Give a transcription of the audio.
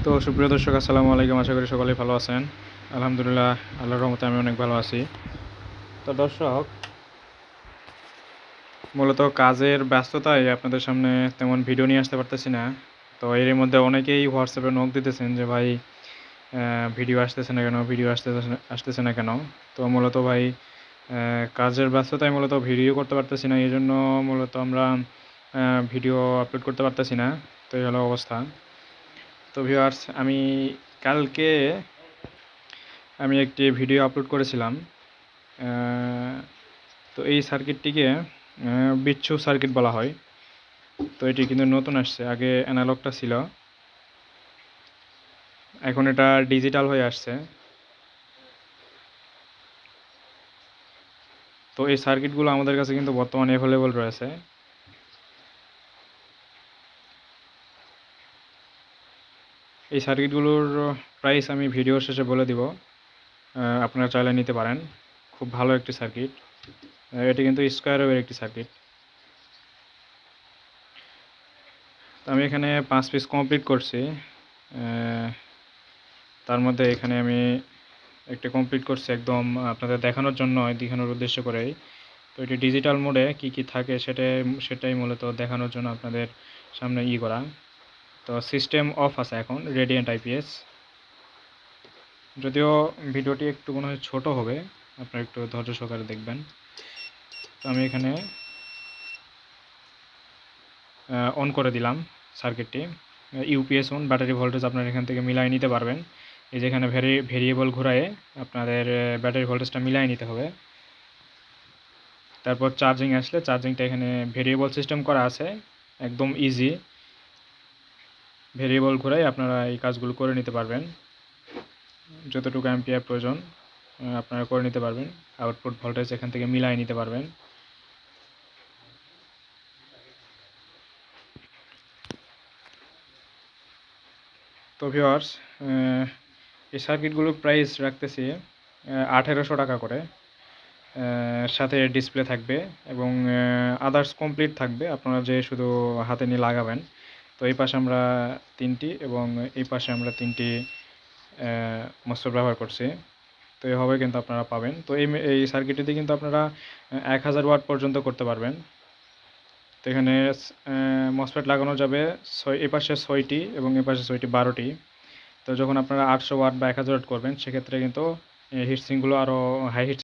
তো সুপ্রিয় দর্শক, আসসালামু আলাইকুম। আশা করি সকলেই ভালো আছেন। আলহামদুলিল্লাহ, আল্লাহর রহমতে আমি অনেক ভালো আছি। তো দর্শক, মূলত কাজের ব্যস্ততায় আপনাদের সামনে তেমন ভিডিও নিয়ে আসতে পারতেছি না। তো এর মধ্যে অনেকেই হোয়াটসঅ্যাপে নক দিতেছেন যে ভাই, ভিডিও আসতেছে না কেন, ভিডিও আসতেছে না কেন। তো মূলত ভাই, কাজের ব্যস্ততায় মূলত ভিডিও করতে পারতেছি না, এই জন্য মূলত আমরা ভিডিও আপলোড করতে পারতেছি না। তো এই হলো অবস্থা। তো ভিউয়ার্স, কালকে আমি একটি ভিডিও আপলোড করেছিলাম। তো এই সার্কিটটিকে বিচ্ছু সার্কিট বলা হয়। তো এটি কিন্তু নতুন আসছে, আগে অ্যানালগটা ছিল, এখন এটা ডিজিটাল হয়ে আসছে। তো এই সার্কিটগুলো আমাদের কাছে কিন্তু বর্তমানে অ্যাভেলেবল রয়েছে। এই সার্কিটগুলোর প্রাইস আমি ভিডিও শেষে বলে দিব, আপনারা চাইলে নিতে পারেন। খুব ভালো একটি সার্কিট। এটি কিন্তু স্কোয়ার ওয়েভের একটি সার্কিট। তো আমি এখানে 5 পিস কমপ্লিট করছি। তার মধ্যে এখানে আমি একটা কমপ্লিট করছি একদম আপনাদের দেখানোর জন্য, দেখানোর উদ্দেশ্য করেই। তো এটি ডিজিটাল মোডে কি কি থাকে সেটাই মূলত দেখানোর জন্য আপনাদের সামনে করা। তো সিস্টেম অফ আছে এখন, রেডিয়েন্ট আইপিএস। যদিও ভিডিওটি একটু মনে হয় ছোটো হবে, আপনারা একটু ধৈর্য সহকারে দেখবেন। তো আমি এখানে অন করে দিলাম সার্কিটটি। ইউপিএস অন, ব্যাটারি ভোল্টেজ আপনারা এখান থেকে মিলাই নিতে পারবেন। এই যেখানে ভেরিয়েবল ঘোরায়ে আপনাদের ব্যাটারি ভোল্টেজটা মিলাই নিতে হবে। তারপর চার্জিং আসলে চার্জিংটা এখানে ভেরিয়েবল সিস্টেম করা আছে, একদম ইজি। ভেরিয়েবল ঘোরাই আপনারা এই কাজগুলো করে নিতে পারবেন। যতটুকু অ্যাম্পিয়ার প্রয়োজন আপনারা করে নিতে পারবেন। আউটপুট ভোল্টেজ এখান থেকে মিলাই নিতে পারবেন। তো ভিউয়ার্স, এই সার্কিটগুলোর প্রাইস রাখতেছি 1800 টাকা করে। সাথে ডিসপ্লে থাকবে এবং আদার্স কমপ্লিট থাকবে, আপনারা যে শুধু হাতে নিয়ে লাগাবেন। তো এই পাশে আমরা 3টি এবং এই পাশে আমরা 3টি মসফেট ব্যবহার করছি। তো এইভাবে কিন্তু আপনারা পাবেন। তো এই সার্কিটটিতে কিন্তু আপনারা 1000 ওয়াট পর্যন্ত করতে পারবেন। তো এখানে মসফেট লাগানো যাবে এই পাশে 6টি এবং এই পাশে 6টি, 12টি। তো যখন আপনারা 800 ওয়াট বা 1000 ওয়াট করবেন, সেক্ষেত্রে কিন্তু হিটসিঙ্কগুলো আরও হাই হিট